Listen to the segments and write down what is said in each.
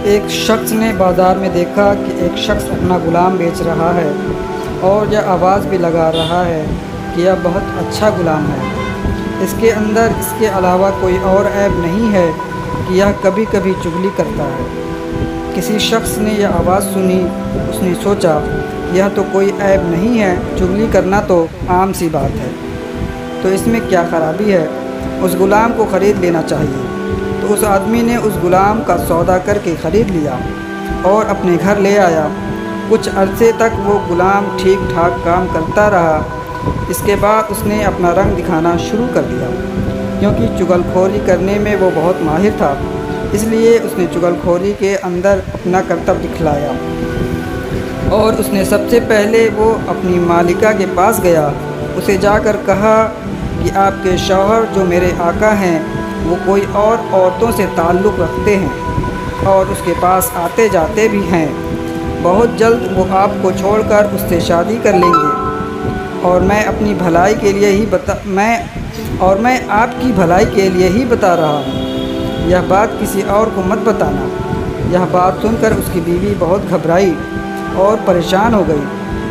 ایک شخص نے بازار میں دیکھا کہ ایک شخص اپنا غلام بیچ رہا ہے اور یہ آواز بھی لگا رہا ہے کہ یہ بہت اچھا غلام ہے، اس کے اندر اس کے علاوہ کوئی اور عیب نہیں ہے کہ یہ کبھی کبھی چغلی کرتا ہے۔ کسی شخص نے یہ آواز سنی، اس نے سوچا یہ تو کوئی عیب نہیں ہے، چغلی کرنا تو عام سی بات ہے، تو اس میں کیا خرابی ہے، اس غلام کو خرید لینا چاہیے۔ تو اس آدمی نے اس غلام کا سودا کر کے خرید لیا اور اپنے گھر لے آیا۔ کچھ عرصے تک وہ غلام ٹھیک ٹھاک کام کرتا رہا۔ اس کے بعد اس نے اپنا رنگ دکھانا شروع کر دیا، کیونکہ چغل خوری کرنے میں وہ بہت ماہر تھا، اس لیے اس نے چغل خوری کے اندر اپنا کرتب دکھلایا۔ اور اس نے سب سے پہلے وہ اپنی مالکہ کے پاس گیا، اسے جا کر کہا کہ آپ کے شوہر جو میرے آقا ہیں وہ کوئی اور عورتوں سے تعلق رکھتے ہیں اور اس کے پاس آتے جاتے بھی ہیں، بہت جلد وہ آپ کو چھوڑ کر اس سے شادی کر لیں گے، اور میں اپنی بھلائی کے لیے ہی میں آپ کی بھلائی کے لیے ہی بتا رہا ہوں، یہ بات کسی اور کو مت بتانا۔ یہ بات سن کر اس کی بیوی بہت گھبرائی اور پریشان ہو گئی۔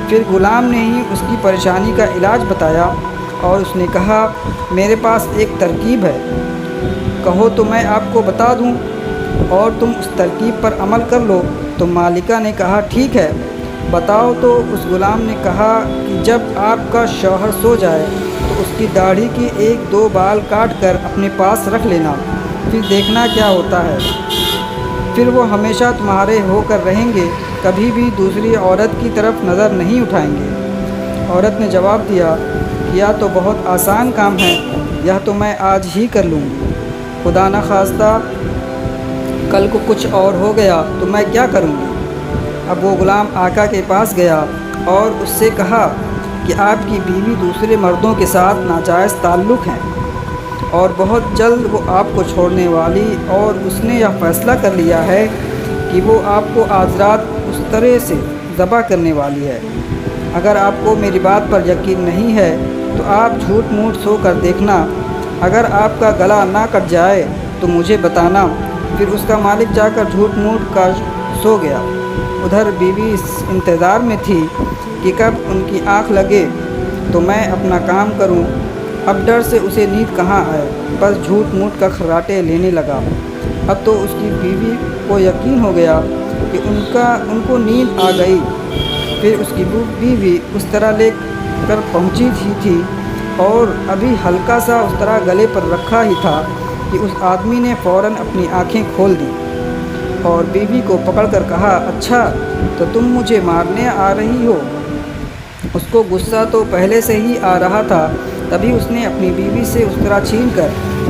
پھر غلام نے ہی اس کی پریشانی کا علاج بتایا اور اس نے کہا میرے پاس ایک ترکیب ہے، کہو تو میں آپ کو بتا دوں اور تم اس ترکیب پر عمل کر لو۔ تو مالکہ نے کہا ٹھیک ہے بتاؤ۔ تو اس غلام نے کہا کہ جب آپ کا شوہر سو جائے تو اس کی داڑھی کے 1-2 بال کاٹ کر اپنے پاس رکھ لینا، پھر دیکھنا کیا ہوتا ہے، پھر وہ ہمیشہ تمہارے ہو کر رہیں گے، کبھی بھی دوسری عورت کی طرف نظر نہیں اٹھائیں گے۔ عورت نے جواب دیا یہ تو بہت آسان کام ہے، یہ تو میں آج ہی کر لوں گی، خدا نخواستہ کل کو کچھ اور ہو گیا تو میں کیا کروں گی۔ اب وہ غلام آقا کے پاس گیا اور اس سے کہا کہ آپ کی بیوی دوسرے مردوں کے ساتھ ناجائز تعلق ہیں اور بہت جلد وہ آپ کو چھوڑنے والی، اور اس نے یہ فیصلہ کر لیا ہے کہ وہ آپ کو آج رات اس طرح سے ذبح کرنے والی ہے۔ اگر آپ کو میری بات پر یقین نہیں ہے تو آپ جھوٹ موٹ سو کر دیکھنا، اگر آپ کا گلا نہ کٹ جائے تو مجھے بتانا۔ پھر اس کا مالک جا کر جھوٹ موٹ کر سو گیا۔ ادھر بیوی اس انتظار میں تھی کہ کب ان کی آنکھ لگے تو میں اپنا کام کروں۔ اب ڈر سے اسے نیند کہاں آئے، بس جھوٹ موٹ کا خراٹے لینے لگا۔ اب تو اس کی بیوی کو یقین ہو گیا کہ ان کو نیند آ گئی۔ پھر اس کی بیوی اس طرح لے کر پہنچی تھی اور ابھی ہلکا سا اس طرح گلے پر رکھا ہی تھا کہ اس آدمی نے فوراً اپنی آنکھیں کھول دیں اور بیوی کو پکڑ کر کہا اچھا تو تم مجھے مارنے آ رہی ہو۔ اس کو غصہ تو پہلے سے ہی آ رہا تھا، تبھی اس نے اپنی بیوی سے اس طرح چھین کر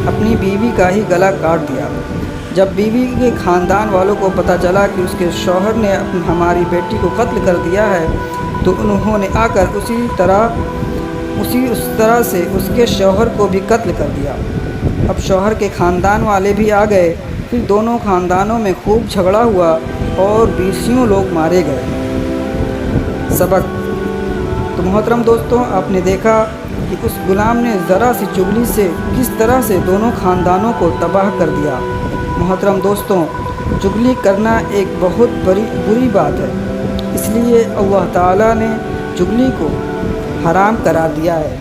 اپنی بیوی کا ہی گلا کاٹ دیا۔ جب بیوی کے خاندان والوں کو پتہ چلا کہ اس کے شوہر نے ہماری بیٹی کو قتل کر دیا ہے تو انہوں نے آ کر اسی طرح سے اس کے شوہر کو بھی قتل کر دیا۔ اب شوہر کے خاندان والے بھی آ گئے، پھر دونوں خاندانوں میں خوب جھگڑا ہوا اور 20 لوگ مارے گئے۔ سبق۔ تو محترم دوستوں، آپ نے دیکھا کہ اس غلام نے ذرا سی چغلی سے کس طرح سے دونوں خاندانوں کو تباہ کر دیا۔ محترم دوستوں، چغلی کرنا ایک بہت بری بات ہے، اس لیے اللہ تعالیٰ نے چغلی کو حرام قرار دیا ہے۔